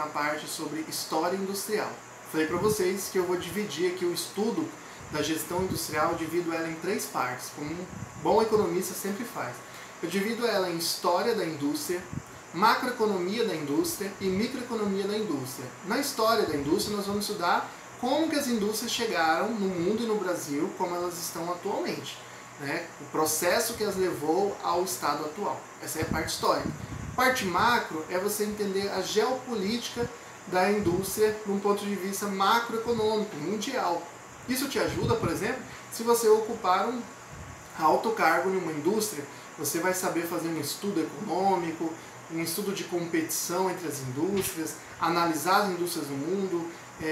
parte sobre história industrial. Falei para vocês que eu vou dividir aqui o estudo da gestão industrial, divido ela em 3 partes, como um bom economista sempre faz. Eu divido ela em história da indústria, macroeconomia da indústria e microeconomia da indústria. Na história da indústria nós vamos estudar como que as indústrias chegaram no mundo e no Brasil, como elas estão atualmente, né? O processo que as levou ao estado atual. Essa é a parte histórica. Parte macro é você entender a geopolítica da indústria de um ponto de vista macroeconômico, mundial. Isso te ajuda, por exemplo, se você ocupar um alto cargo em uma indústria, você vai saber fazer um estudo econômico, um estudo de competição entre as indústrias, analisar as indústrias do mundo,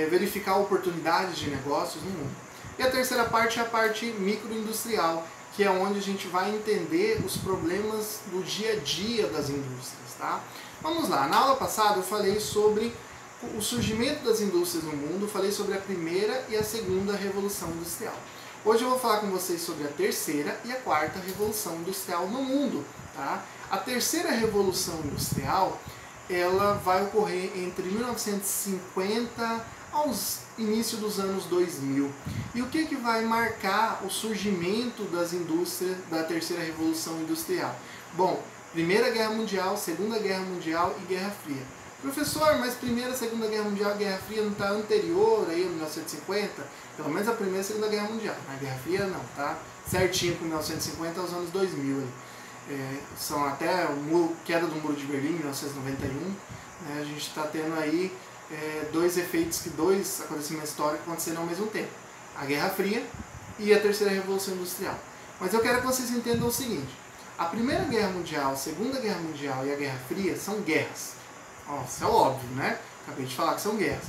verificar oportunidades de negócios no mundo. E a terceira parte é a parte microindustrial, que é onde a gente vai entender os problemas do dia a dia das indústrias, tá? Vamos lá, na aula passada eu falei sobre o surgimento das indústrias no mundo, falei sobre a primeira e a segunda revolução industrial. Hoje eu vou falar com vocês sobre a terceira e a quarta revolução industrial no mundo, tá? A terceira revolução industrial, ela vai ocorrer entre 1950 aos início dos anos 2000. E o que vai marcar o surgimento das indústrias da terceira revolução industrial? Bom, Primeira Guerra Mundial, Segunda Guerra Mundial e Guerra Fria. Professor, mas Primeira, Segunda Guerra Mundial e Guerra Fria não está anterior aí a 1950? Pelo menos a Primeira e Segunda Guerra Mundial. Na Guerra Fria não, tá? Certinho com 1950 aos anos 2000. São até a queda do Muro de Berlim, 1991. A gente está tendo aí dois acontecimentos históricos acontecendo ao mesmo tempo. A Guerra Fria e a Terceira Revolução Industrial. Mas eu quero que vocês entendam o seguinte. A Primeira Guerra Mundial, a Segunda Guerra Mundial e a Guerra Fria são guerras. Isso é óbvio, né? Acabei de falar que são guerras.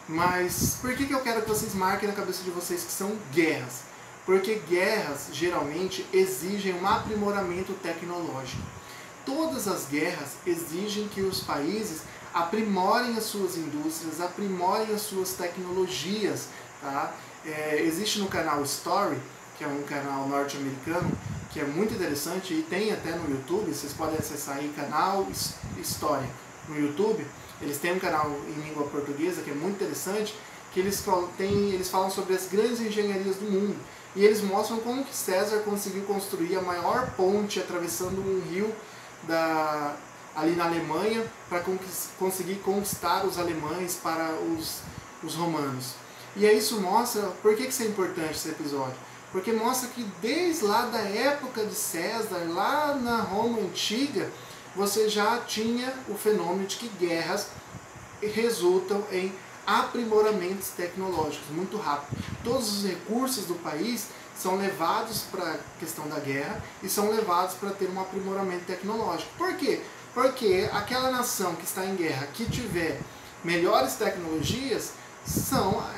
Mas por que eu quero que vocês marquem na cabeça de vocês que são guerras? Porque guerras, geralmente, exigem um aprimoramento tecnológico. Todas as guerras exigem que os países aprimorem as suas indústrias, aprimorem as suas tecnologias. Tá? Existe no canal Story, que é um canal norte-americano, que é muito interessante e tem até no YouTube, vocês podem acessar aí, canal Story no YouTube. Eles têm um canal em língua portuguesa que é muito interessante, que eles falam sobre as grandes engenharias do mundo. E eles mostram como que César conseguiu construir a maior ponte atravessando um rio ali na Alemanha para conseguir conquistar os alemães para os romanos. E aí isso mostra, por que isso é importante, esse episódio? Porque mostra que desde lá da época de César, lá na Roma Antiga, você já tinha o fenômeno de que guerras resultam em aprimoramentos tecnológicos muito rápido. Todos os recursos do país são levados para a questão da guerra e são levados para ter um aprimoramento tecnológico. Por quê? Porque aquela nação que está em guerra, que tiver melhores tecnologias,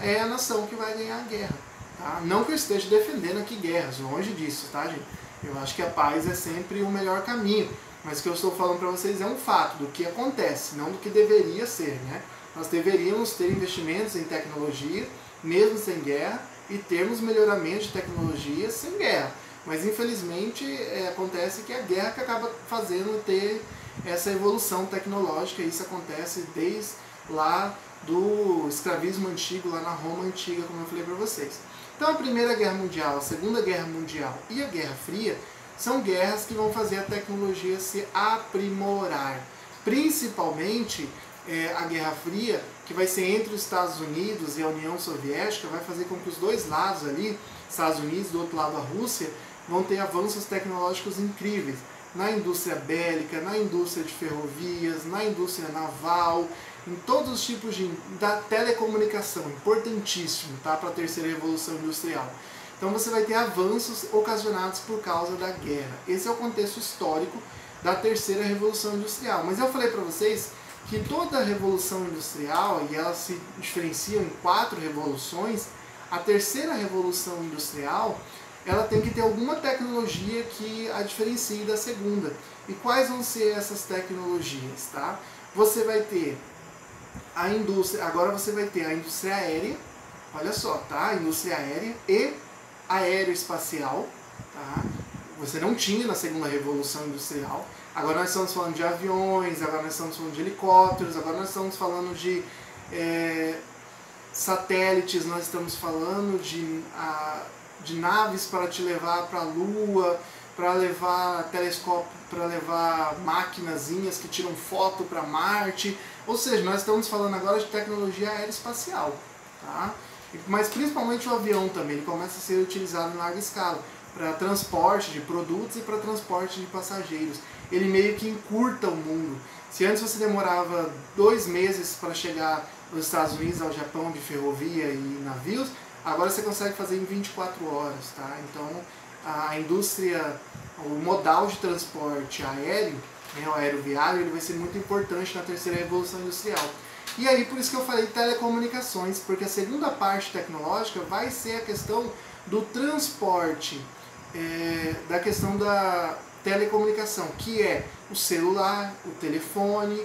é a nação que vai ganhar a guerra. Tá? Não que eu esteja defendendo aqui guerras, longe disso, tá, gente? Eu acho que a paz é sempre o melhor caminho, mas o que eu estou falando para vocês é um fato do que acontece, não do que deveria ser, né? Nós deveríamos ter investimentos em tecnologia, mesmo sem guerra, e termos melhoramento de tecnologia sem guerra. Mas infelizmente acontece que é a guerra que acaba fazendo ter essa evolução tecnológica, e isso acontece desde lá do escravismo antigo, lá na Roma Antiga, como eu falei para vocês. Então a Primeira Guerra Mundial, a Segunda Guerra Mundial e a Guerra Fria são guerras que vão fazer a tecnologia se aprimorar. Principalmente a Guerra Fria, que vai ser entre os Estados Unidos e a União Soviética, vai fazer com que os dois lados ali, Estados Unidos, do outro lado a Rússia, vão ter avanços tecnológicos incríveis. Na indústria bélica, na indústria de ferrovias, na indústria naval, em todos os tipos da telecomunicação, importantíssimo, tá, para a terceira revolução industrial. Então você vai ter avanços ocasionados por causa da guerra. Esse é o contexto histórico da terceira revolução industrial. Mas eu falei para vocês que toda revolução industrial, e elas se diferenciam em 4 revoluções, a terceira revolução industrial, ela tem que ter alguma tecnologia que a diferencie da segunda. E quais vão ser essas tecnologias, tá? Você vai ter a indústria, agora você vai ter a indústria aérea, olha só, tá? A indústria aérea e aeroespacial, tá? você não tinha na segunda revolução industrial. Agora nós estamos falando de aviões, agora nós estamos falando de helicópteros, agora nós estamos falando de satélites, nós estamos falando de naves para te levar para a Lua, para levar telescópio, para levar maquinazinhas que tiram foto para Marte. Ou seja, nós estamos falando agora de tecnologia aeroespacial. Tá? Mas principalmente o avião também, ele começa a ser utilizado em larga escala para transporte de produtos e para transporte de passageiros. Ele meio que encurta o mundo. Se antes você demorava 2 meses para chegar nos Estados Unidos, ao Japão, de ferrovia e navios, agora você consegue fazer em 24 horas. Tá? Então a indústria, o modal de transporte aéreo, o aeroviário, ele vai ser muito importante na terceira revolução industrial. E aí por isso que eu falei telecomunicações, porque a segunda parte tecnológica vai ser a questão do transporte, da questão da telecomunicação, que é o celular, o telefone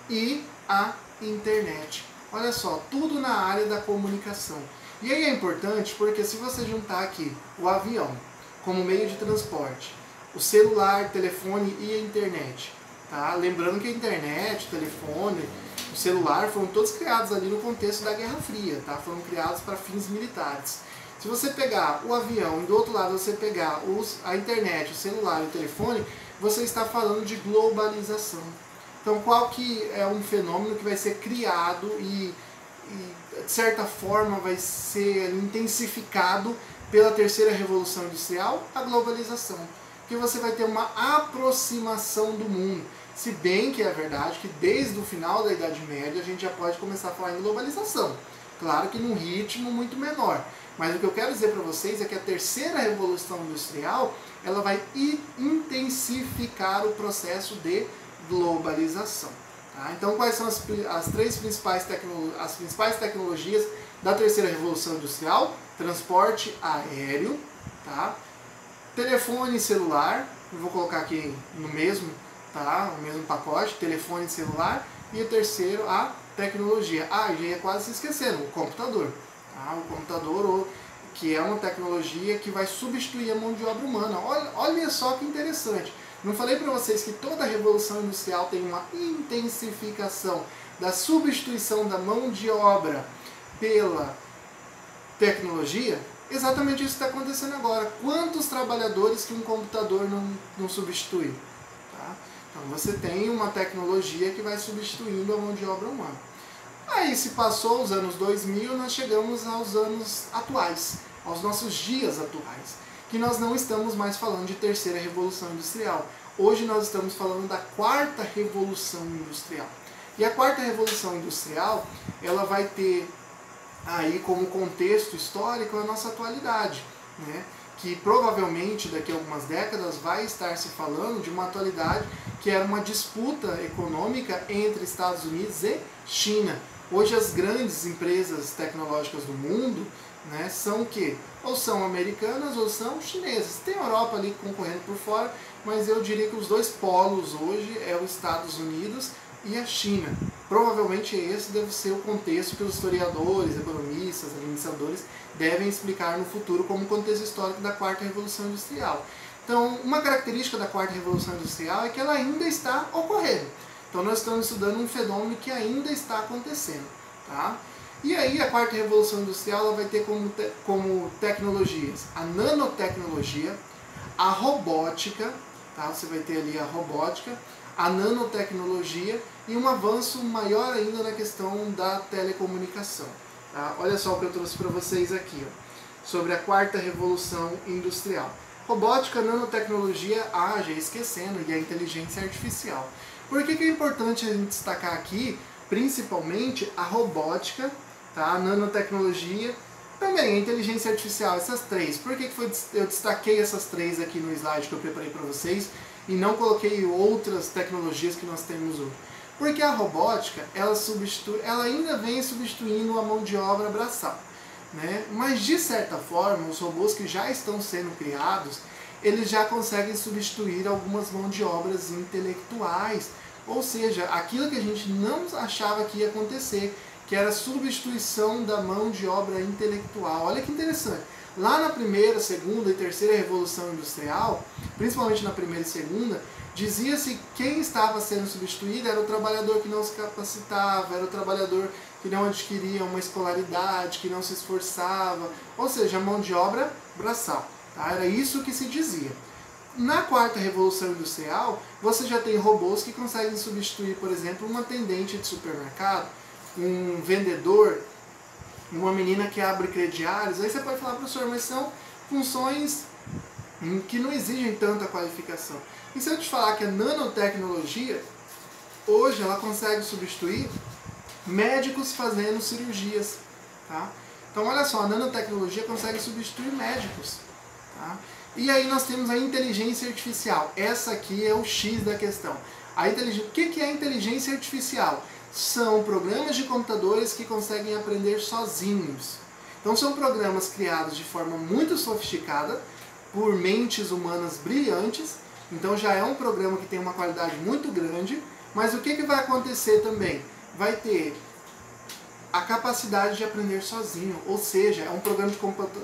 e a internet. Olha só, tudo na área da comunicação. E aí é importante porque se você juntar aqui o avião como meio de transporte, o celular, telefone e a internet, tá? Lembrando que a internet, o telefone, o celular foram todos criados ali no contexto da Guerra Fria, tá? Foram criados para fins militares. Se você pegar o avião e do outro lado você pegar a internet, o celular e o telefone, você está falando de globalização. Então qual que é um fenômeno que vai ser criado e de certa forma vai ser intensificado pela terceira revolução industrial? A globalização. Que você vai ter uma aproximação do mundo. Se bem que é verdade que desde o final da Idade Média a gente já pode começar a falar em globalização. Claro que num ritmo muito menor. Mas o que eu quero dizer para vocês é que a terceira revolução industrial ela vai intensificar o processo de globalização. Tá? Então quais são as principais tecnologias da terceira revolução industrial? Transporte aéreo, tá? Telefone e celular, eu vou colocar aqui no mesmo, tá? O mesmo pacote, telefone e celular. E o terceiro, a tecnologia. Já ia quase se esquecendo, o computador. Tá? O computador, que é uma tecnologia que vai substituir a mão de obra humana. Olha só que interessante. Não falei para vocês que toda a revolução industrial tem uma intensificação da substituição da mão de obra pela tecnologia? Exatamente isso que está acontecendo agora. Quantos trabalhadores que um computador não substitui? Tá? Então você tem uma tecnologia que vai substituindo a mão de obra humana. Aí se passou os anos 2000, nós chegamos aos anos atuais, aos nossos dias atuais, que nós não estamos mais falando de terceira revolução industrial. Hoje nós estamos falando da quarta revolução industrial. E a quarta revolução industrial, ela vai ter aí como contexto histórico a nossa atualidade, né? Que provavelmente daqui a algumas décadas vai estar se falando de uma atualidade que era uma disputa econômica entre Estados Unidos e China. Hoje as grandes empresas tecnológicas do mundo, né, são o quê? Ou são americanas ou são chinesas. Tem a Europa ali concorrendo por fora, mas eu diria que os dois polos hoje é os Estados Unidos e a China. Provavelmente esse deve ser o contexto que os historiadores, economistas, administradores devem explicar no futuro como contexto histórico da quarta revolução industrial. Então, uma característica da quarta revolução industrial é que ela ainda está ocorrendo. Então nós estamos estudando um fenômeno que ainda está acontecendo. Tá? E aí a quarta revolução industrial ela vai ter como tecnologias a nanotecnologia, a robótica, tá? Você vai ter ali a robótica, a nanotecnologia e um avanço maior ainda na questão da telecomunicação. Tá? Olha só o que eu trouxe para vocês aqui, ó, sobre a quarta revolução industrial. Robótica, nanotecnologia, já esquecendo, e a inteligência artificial. Por que é importante a gente destacar aqui, principalmente, a robótica, tá? A nanotecnologia, também a inteligência artificial, essas três. Por que eu destaquei essas três aqui no slide que eu preparei para vocês e não coloquei outras tecnologias que nós temos hoje? Porque a robótica, ela ainda vem substituindo a mão de obra braçal, né? Mas de certa forma, os robôs que já estão sendo criados, eles já conseguem substituir algumas mãos de obras intelectuais, ou seja, aquilo que a gente não achava que ia acontecer, que era a substituição da mão de obra intelectual. Olha que interessante. Lá na primeira, segunda e terceira revolução industrial, principalmente na primeira e segunda, dizia-se que quem estava sendo substituído era o trabalhador que não se capacitava, era o trabalhador que não adquiria uma escolaridade, que não se esforçava, ou seja, a mão de obra braçal. Tá? Era isso que se dizia. Na quarta revolução industrial, você já tem robôs que conseguem substituir, por exemplo, um atendente de supermercado, um vendedor, uma menina que abre crediários. Aí você pode falar, professor, mas são funções que não exigem tanta qualificação. E se eu te falar que a nanotecnologia, hoje ela consegue substituir médicos fazendo cirurgias. Tá? Então olha só, a nanotecnologia consegue substituir médicos. Tá? E aí nós temos a inteligência artificial. Essa aqui é o X da questão. O que é inteligência artificial? São programas de computadores que conseguem aprender sozinhos. Então são programas criados de forma muito sofisticada, por mentes humanas brilhantes. Então já é um programa que tem uma qualidade muito grande. Mas o que vai acontecer também? Vai ter a capacidade de aprender sozinho. Ou seja, é um programa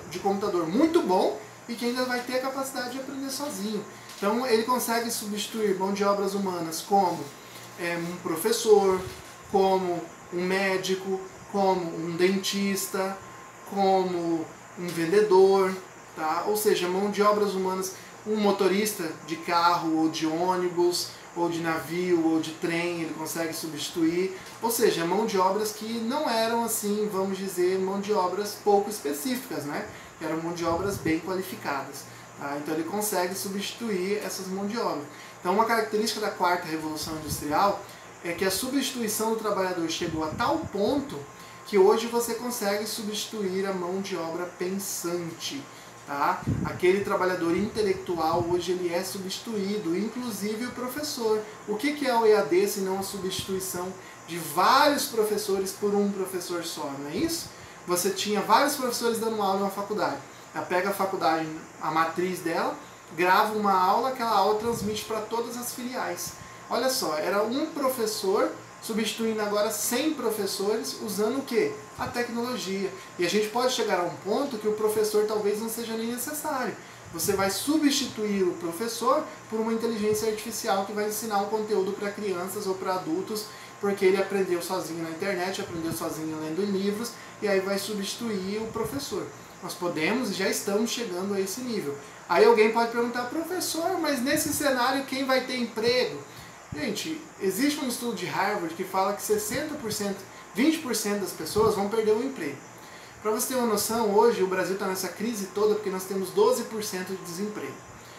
de computador muito bom e que ainda vai ter a capacidade de aprender sozinho. Então ele consegue substituir mão de obras humanas como um professor, como um médico, como um dentista, como um vendedor, tá? Ou seja, mão de obras humanas, um motorista de carro ou de ônibus, ou de navio, ou de trem, ele consegue substituir. Ou seja, mão de obras que não eram assim, vamos dizer, mão de obras pouco específicas, né? Eram mão de obras bem qualificadas. Tá? Então ele consegue substituir essas mão de obras. Então uma característica da quarta revolução industrial é que a substituição do trabalhador chegou a tal ponto que hoje você consegue substituir a mão de obra pensante. Tá? Aquele trabalhador intelectual hoje ele é substituído, inclusive o professor. O que é o EAD se não a substituição de vários professores por um professor só, não é isso? Você tinha vários professores dando aula em uma faculdade. Ela pega a faculdade, a matriz dela, grava uma aula, aquela aula transmite para todas as filiais. Olha só, era um professor substituindo agora 100 professores usando o quê? A tecnologia. E a gente pode chegar a um ponto que o professor talvez não seja nem necessário. Você vai substituir o professor por uma inteligência artificial que vai ensinar um conteúdo para crianças ou para adultos, porque ele aprendeu sozinho na internet, aprendeu sozinho lendo livros, e aí vai substituir o professor. Nós podemos e já estamos chegando a esse nível. Aí alguém pode perguntar, professor, mas nesse cenário quem vai ter emprego? Gente, existe um estudo de Harvard que fala que 60%, 20% das pessoas vão perder o emprego. Para você ter uma noção, hoje o Brasil está nessa crise toda porque nós temos 12% de desemprego.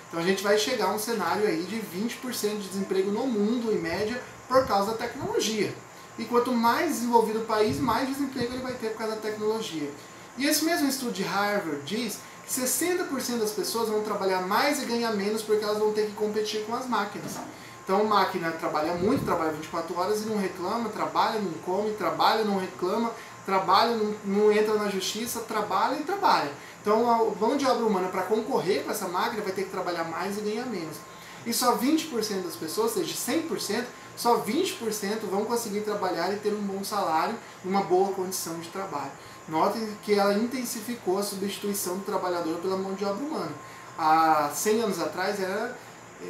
Então a gente vai chegar a um cenário aí de 20% de desemprego no mundo, em média, por causa da tecnologia. E quanto mais desenvolvido o país, mais desemprego ele vai ter por causa da tecnologia. E esse mesmo estudo de Harvard diz que 60% das pessoas vão trabalhar mais e ganhar menos porque elas vão ter que competir com as máquinas. Então a máquina trabalha muito, trabalha 24 horas e não reclama, trabalha, não come, trabalha, não reclama, trabalha, não entra na justiça, trabalha e trabalha. Então a mão de obra humana para concorrer com essa máquina vai ter que trabalhar mais e ganhar menos. E só 20% das pessoas, ou seja, 100%, só 20% vão conseguir trabalhar e ter um bom salário, uma boa condição de trabalho. Notem que ela intensificou a substituição do trabalhador pela mão de obra humana. Há 100 anos atrás era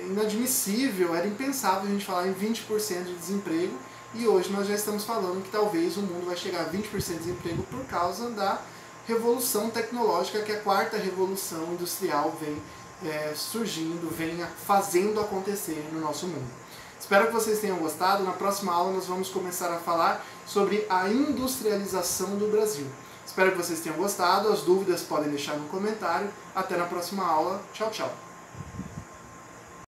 inadmissível, era impensável a gente falar em 20% de desemprego, e hoje nós já estamos falando que talvez o mundo vai chegar a 20% de desemprego por causa da revolução tecnológica, que a quarta revolução industrial vem surgindo, vem fazendo acontecer no nosso mundo. Espero que vocês tenham gostado. Na próxima aula nós vamos começar a falar sobre a industrialização do Brasil. Espero que vocês tenham gostado. As dúvidas podem deixar no comentário. Até na próxima aula. Tchau, tchau.